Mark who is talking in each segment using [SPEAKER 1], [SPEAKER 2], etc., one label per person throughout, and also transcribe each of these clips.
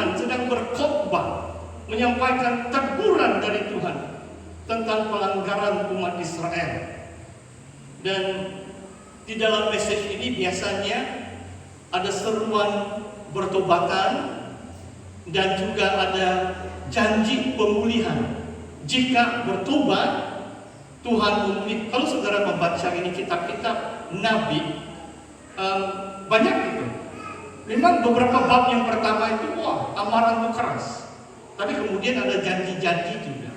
[SPEAKER 1] Tuhan sedang berkhotbah, menyampaikan teguran dari Tuhan tentang pelanggaran umat Israel. Dan di dalam message ini biasanya ada seruan bertobatan dan juga ada janji pemulihan. Jika bertobat, Tuhan memulihkan. Kalau saudara membaca ini kitab-kitab Nabi, banyak itu. Memang beberapa bab yang pertama itu, wah, amaran itu keras. Tapi kemudian ada janji-janji juga.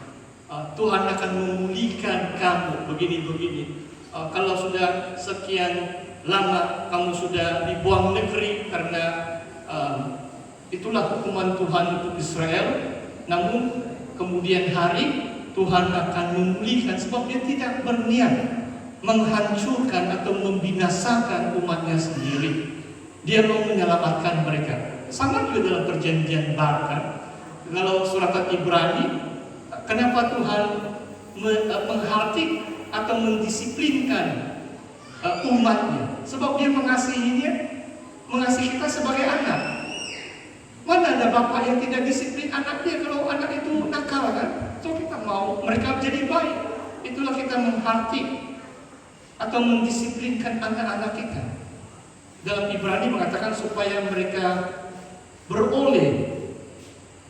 [SPEAKER 1] Tuhan akan memulihkan kamu begini-begini. Kalau sudah sekian lama kamu sudah dibuang negeri karena itulah hukuman Tuhan untuk Israel. Namun kemudian hari Tuhan akan memulihkan, sebab Dia tidak berniat menghancurkan atau membinasakan umatnya sendiri. Dia mau menyelamatkan mereka. Sama juga dalam perjanjian baru kan. Kalau surat Ibrani, kenapa Tuhan menghardik atau mendisiplinkan umatnya? Sebab Dia mengasihi kita sebagai anak. Mana ada bapak yang tidak disiplin anaknya kalau anak itu nakal kan? So kita mau mereka jadi baik. Itulah kita menghardik atau mendisiplinkan anak-anak kita. Dalam Ibrani mengatakan supaya mereka beroleh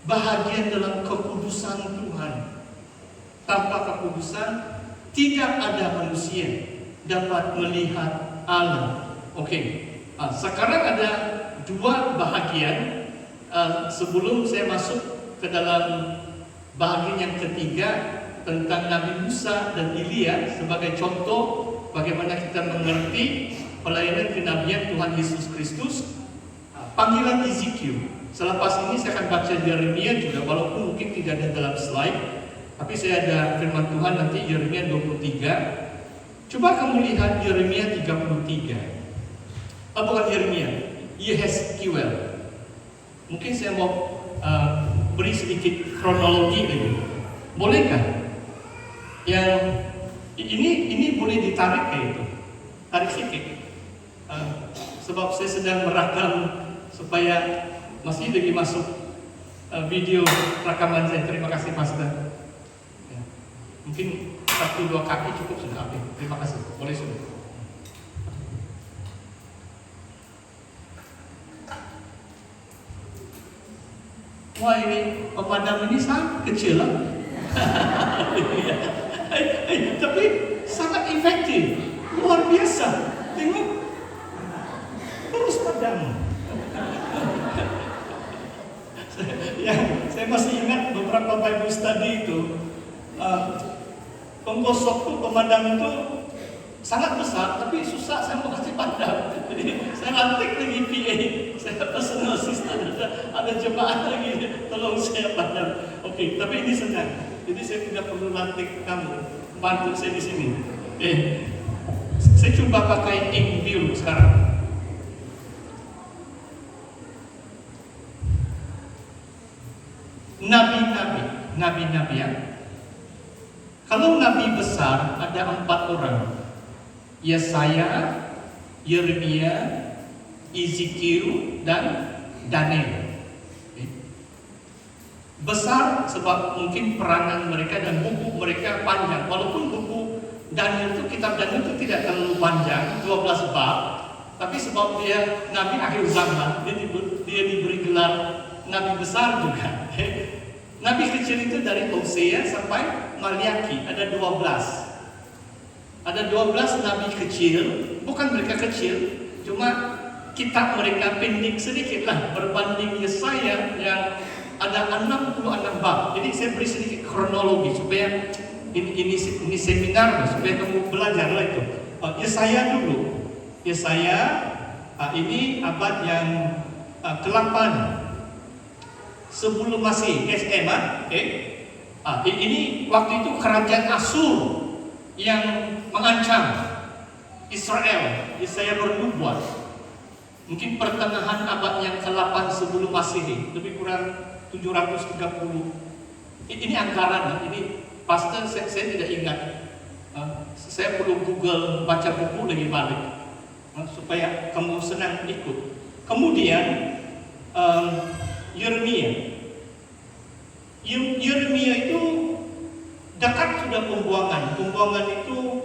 [SPEAKER 1] bahagian dalam kekudusan Tuhan. Tanpa kekudusan tidak ada manusia dapat melihat Allah. Oke. Sekarang ada dua bahagian. Sebelum saya masuk ke dalam bahagian yang ketiga tentang Nabi Musa dan Elia sebagai contoh bagaimana kita mengerti pelayanan kenabian Tuhan Yesus Kristus, panggilan Ezekiel. Selepas ini saya akan baca Yeremia juga, walaupun mungkin tidak ada dalam slide, tapi saya ada firman Tuhan nanti Yeremia 23. Coba kamu lihat Yeremia 33. Bukan Yeremia, Yehezkiel. Mungkin saya mau beri sedikit kronologi ini. Bolehkah? Yang ini boleh ditarik kayak itu. Tarik sedikit. Sebab saya sedang merekam supaya masih lagi masuk video rekaman saya. Terima kasih Pastor. Ya. Mungkin 1-2 kaki cukup sudah. Oke, terima kasih. Boleh sudah. Wah, ini pemadam ini sangat kecil lah. Tapi sangat efektif, luar biasa. Tengok, terus padam. Saya masih ingat beberapa Bible study itu, penggosok tuh pemadam itu sangat besar, tapi susah saya mau kasih padam. Jadi saya lantik lagi PA, saya personal assistant, ada jemaah lagi, tolong saya padam. Oke, tapi ini senang. Jadi saya tidak perlu lantik kamu, bantu saya di sini. Saya coba pakai ink view sekarang. Nabi-nabi ya. Kalau nabi besar ada 4 orang. Yesaya, Yeremia, Ezekiel, dan Daniel. Besar sebab mungkin peranan mereka dan buku mereka panjang. Walaupun buku Daniel itu, kitab Daniel itu tidak terlalu panjang, 12 bab, tapi sebab dia nabi akhir zaman, dia diberi gelar nabi besar juga. Nabi kecil itu dari Hosea sampai Maliaki, ada 12. Ada 12 nabi kecil, bukan mereka kecil, cuma kitab mereka pendek sedikit lah berbanding Yesaya yang ada 66 bab. Jadi saya beri sedikit kronologi supaya ini seminar supaya kamu belajar lah itu. Yesaya dulu. Yesaya ini abad yang ke-8 sebelum Masehi, SM. Ini waktu itu kerajaan Asur yang mengancam Israel. Yesaya bernubuat mungkin pertengahan abad yang ke-8 sebelum Masehi, lebih kurang 730. Ini anggaran, ini pastor saya tidak ingat. Saya perlu Google baca buku lagi balik supaya kamu senang ikut. Kemudian Yeremia pembuangan. Pembuangan itu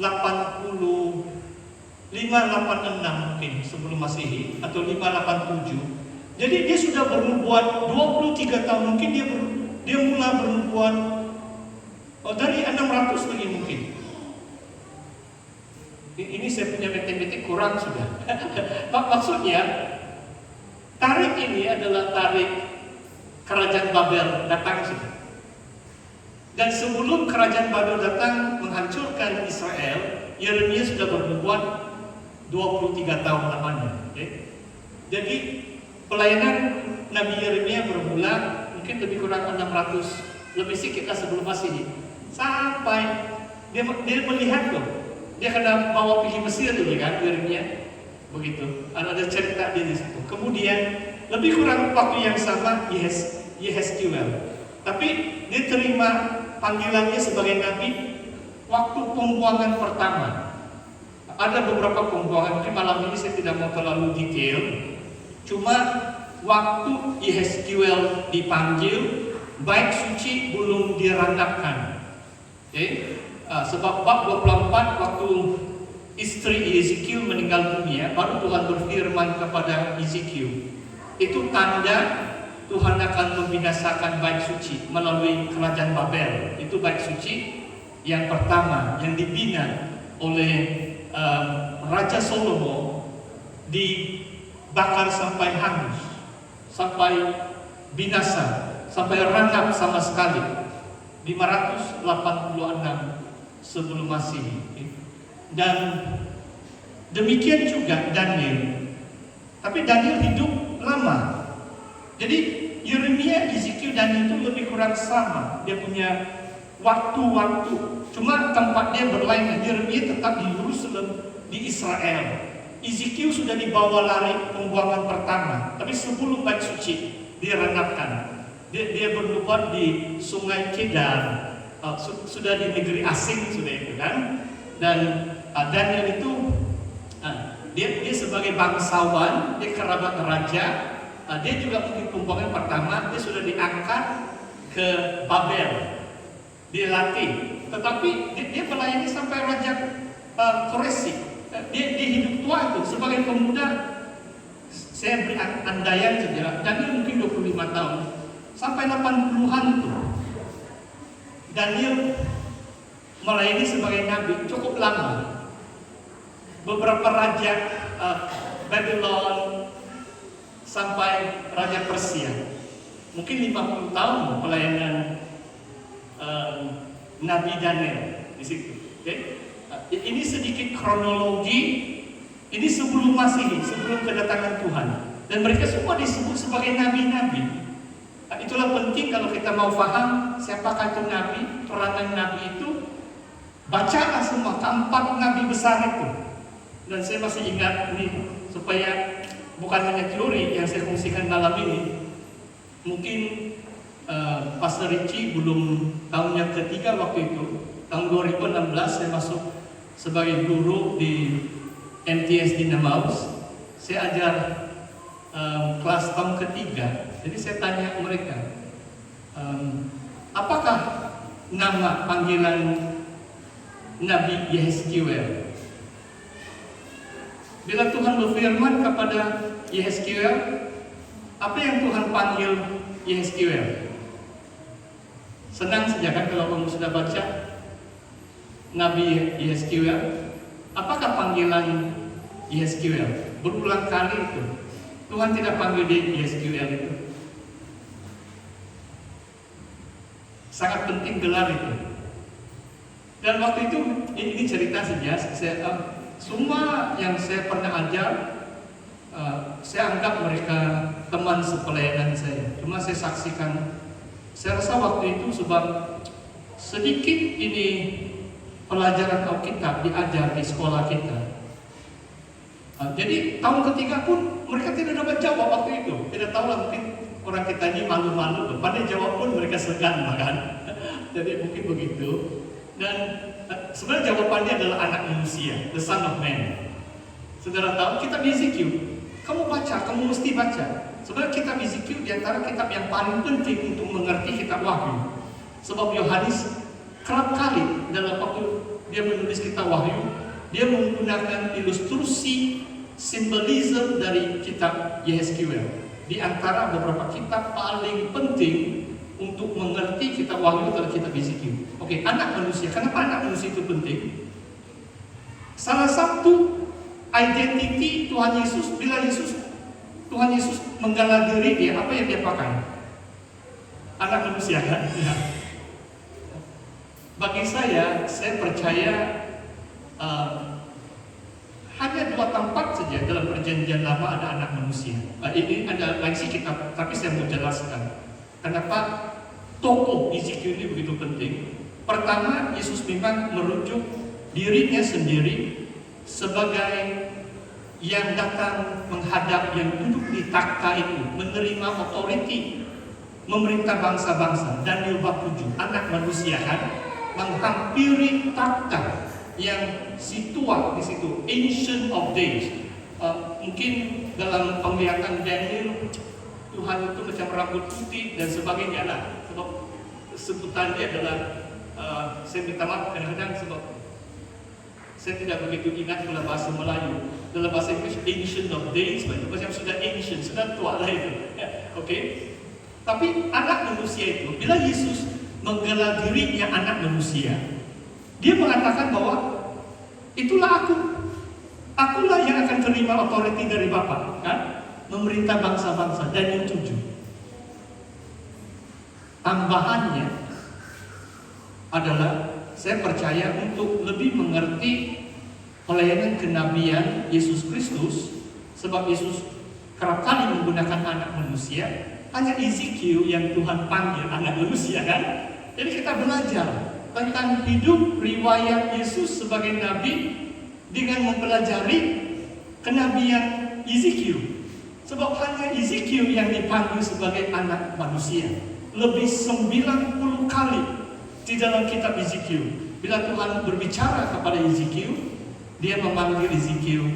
[SPEAKER 1] 586 mungkin sebelum Masehi atau 587. Jadi dia sudah bernubuat 23 tahun. Mungkin dia mulai bernubuat dari 600 lagi mungkin. Ini saya punya matematik kurang sudah. Maksudnya tarik ini adalah tarik kerajaan Babel datang sudah. Dan sebelum kerajaan Babel datang menghancurkan Israel, Yeremia sudah bernubuat 23 tahun lamanya. Okay? Jadi pelayanan Nabi Yeremia bermula mungkin lebih kurang 600, lebih sedikit lah sebelum Masehi. Sampai dia melihat loh, dia kena bawa pergi Mesir dulu kan, Yeremia. Begitu. Ada cerita di situ. Kemudian lebih kurang waktu yang sama Yehezkiel. Tapi dia terima panggilannya sebagai nabi waktu pembuangan pertama. Ada beberapa pembuangan, mungkin malam ini saya tidak mau terlalu detail. Cuma waktu Yehezkiel dipanggil, bait suci belum dirandapkan. Sebab bab 24 waktu istri Ezekiel meninggal dunia, baru Tuhan berfirman kepada Ezekiel, itu tanda Tuhan akan membinasakan bait suci melalui kerajaan Babel. Itu bait suci yang pertama yang dibina oleh Raja Salomo, dibakar sampai hangus, sampai binasa, sampai ranap sama sekali 586 sebelum Masehi. Dan demikian juga Daniel. Tapi Daniel hidup lama. Jadi Yeremia, Ezekiel, Daniel itu lebih kurang sama. Dia punya waktu-waktu. Cuma tempat dia berlainan. Yeremia tetap di Yerusalem, di Israel. Ezekiel sudah dibawa lari pembuangan pertama. Tapi sebelum bait suci direnapkan, dia bernubuat di Sungai Kedar. Sudah di negeri asing sudah itu kan. Dan Daniel itu dia sebagai bangsawan, dia kerabat raja. Dia juga mungkin pembuangan pertama, dia sudah diangkat ke Babel, dilatih. Tetapi dia melayani sampai Raja Koresi. Dia hidup tua itu sebagai pemuda. Saya beri andaian saja, Daniel mungkin 25 tahun sampai 80-an tuh. Daniel melayani sebagai nabi cukup lama. Beberapa raja Babylon sampai Raja Persia, mungkin 50 tahun pelayanan Nabi Daniel di situ. Okay? Ini sedikit kronologi. Ini sebelum Masehi, sebelum kedatangan Tuhan. Dan mereka semua disebut sebagai nabi-nabi. Itulah penting kalau kita mau paham siapakah itu nabi, peranan nabi itu. Bacalah semua keempat nabi besar itu. Dan saya masih ingat ini supaya bukan hanya teori yang saya fungsikan malam ini. Mungkin Pastor Richie belum tahun yang ketiga waktu itu, tahun 2016 saya masuk sebagai guru di MTS Dinamaus. Saya ajar kelas tahun ketiga. Jadi saya tanya mereka, apakah nama panggilan Nabi Yehezkiel? Bila Tuhan berfirman kepada Yehezkiel, apa yang Tuhan panggil Yehezkiel? Senang saja kan kalau kamu sudah baca Nabi Yehezkiel. Apakah panggilan Yehezkiel? Berulang kali itu Tuhan tidak panggil dia Yehezkiel itu. Sangat penting gelar itu. Dan waktu itu ini cerita saja. Semua yang saya pernah ajar, saya anggap mereka teman sepelayanan saya. Cuma saya saksikan. Saya rasa waktu itu sebab sedikit ini pelajaran Alkitab diajar di sekolah kita. Jadi tahun ketiga pun mereka tidak dapat jawab waktu itu. Tidak tahu lah, mungkin orang kita ini malu-malu. Pandai jawab pun mereka segan bahkan. Jadi mungkin begitu. Dan sebenarnya jawabannya adalah anak manusia, the son of man. Saudara tahu kitab Ezekiel, kamu baca, kamu mesti baca. Sebenarnya kitab Ezekiel di antara kitab yang paling penting untuk mengerti kitab Wahyu. Sebab Yohanes kerap kali dalam waktu dia menulis kitab Wahyu, dia menggunakan ilustrasi simbolisme dari kitab Yehezkiel. Di antara beberapa kitab paling penting untuk mengerti kitab Wahyu adalah kitab Yehezkiel. Oke, anak manusia. Kenapa anak manusia itu penting? Salah satu identiti Tuhan Yesus, bila Tuhan Yesus menggalah diri dia, apa yang dia pakai? Anak manusia kan? Ya. Bagi saya percaya hanya 2 tempat saja dalam perjanjian lama ada anak manusia. Ini ada lain sih kitab, tapi saya mau jelaskan kenapa tokoh Yehezkiel ini begitu penting. Pertama, Yesus memang merujuk dirinya sendiri sebagai yang datang menghadap, yang duduk di takhta itu, menerima otoriti, memerintah bangsa-bangsa. Daniel bab 7, anak manusia kan menghampiri takhta yang situa di situ, Ancient of Days. Mungkin dalam penglihatan Daniel, Tuhan itu macam rambut putih dan sebagainya lah. Sebab sebutan dia adalah, saya minta maaf kadang-kadang sebab saya tidak begitu ingat dalam bahasa Melayu. Dalam bahasa Inggris, Ancient of Days, macam sudah ancient, sudah tua lah itu. Oke. Tapi anak manusia itu, bila Yesus menggelar dirinya anak manusia, dia mengatakan bahwa itulah akulah yang akan terima otoriti dari Bapa, kan? Memerintah bangsa-bangsa. Daniel 7. Tambahannya adalah saya percaya untuk lebih mengerti pelayanan kenabian Yesus Kristus, sebab Yesus kerap kali menggunakan anak manusia. Hanya Yehezkiel yang Tuhan panggil anak manusia, kan? Jadi kita belajar tentang hidup riwayat Yesus sebagai nabi dengan mempelajari kenabian Yehezkiel. Sebab hanya Yehezkiel yang dipanggil sebagai anak manusia. Lebih 90 kali di dalam kitab Yehezkiel, bila Tuhan berbicara kepada Yehezkiel, dia memanggil Yehezkiel,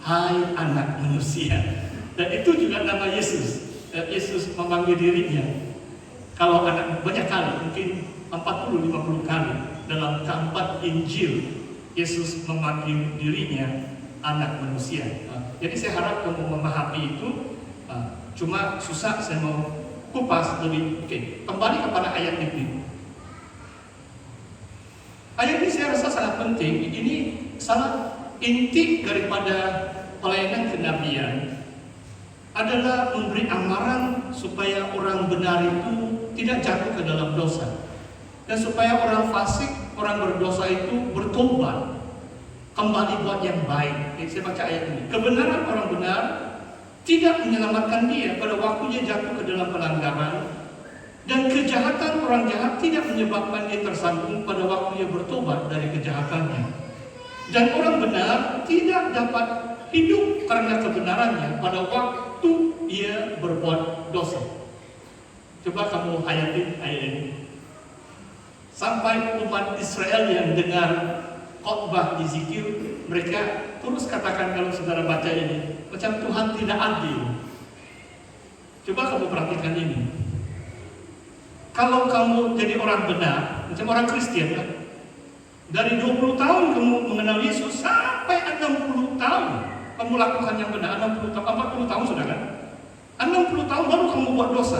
[SPEAKER 1] hai anak manusia. Dan itu juga nama Yesus. Yesus memanggil dirinya. Kalau anak, banyak kali, mungkin 40-50 kali dalam keempat Injil, Yesus memanggil dirinya anak manusia. Jadi saya harap kamu memahami itu. Cuma susah, saya mau kupas lebih. Oke, kembali kepada ayat ini. Ayat ini saya rasa sangat penting. Ini salah inti daripada pelayanan kenabian adalah memberi amaran supaya orang benar itu tidak jatuh ke dalam dosa, dan supaya orang fasik, orang berdosa itu bertobat, kembali buat yang baik. Jadi saya baca ayat ini. Kebenaran orang benar tidak menyelamatkan dia pada waktunya jatuh ke dalam pelanggaran, dan kejahatan orang jahat tidak menyebabkan dia tersandung pada waktu ia bertobat dari kejahatannya. Dan orang benar tidak dapat hidup karena kebenarannya pada waktu ia berbuat dosa. Coba kamu hayatin ayat ini. Sampai umat Israel yang dengar khotbah Yehezkiel, mereka terus katakan, kalau saudara baca ini, macam Tuhan tidak adil. Coba kamu perhatikan ini. Kalau kamu jadi orang benar, macam orang Kristen kan? Dari 20 tahun kamu mengenal Yesus sampai 60 tahun kamu lakukan yang benar, 60 tahun, 40 tahun sudah kan? 60 tahun baru kamu buat dosa.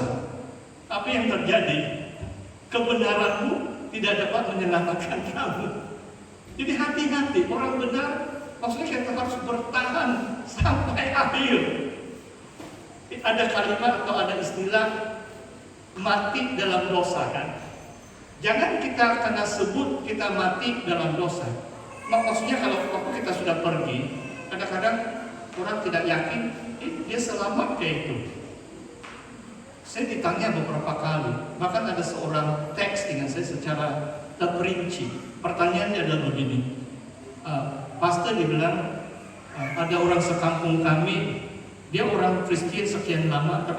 [SPEAKER 1] Apa yang terjadi? Kebenaranmu tidak dapat menyelamatkan kamu. Jadi hati-hati, orang benar maksudnya kita harus bertahan sampai akhir. Ada kalimat atau ada istilah mati dalam dosa kan? Jangan kita karena sebut kita mati dalam dosa. Maksudnya kalau waktu kita sudah pergi, kadang-kadang orang tidak yakin dia selamat kayak itu. Saya ditanya beberapa kali, bahkan ada seorang teks dengan saya secara terperinci. Pertanyaannya adalah begini, pastor dibilang ada orang sekampung kami, dia orang Kristen sekian lama, tapi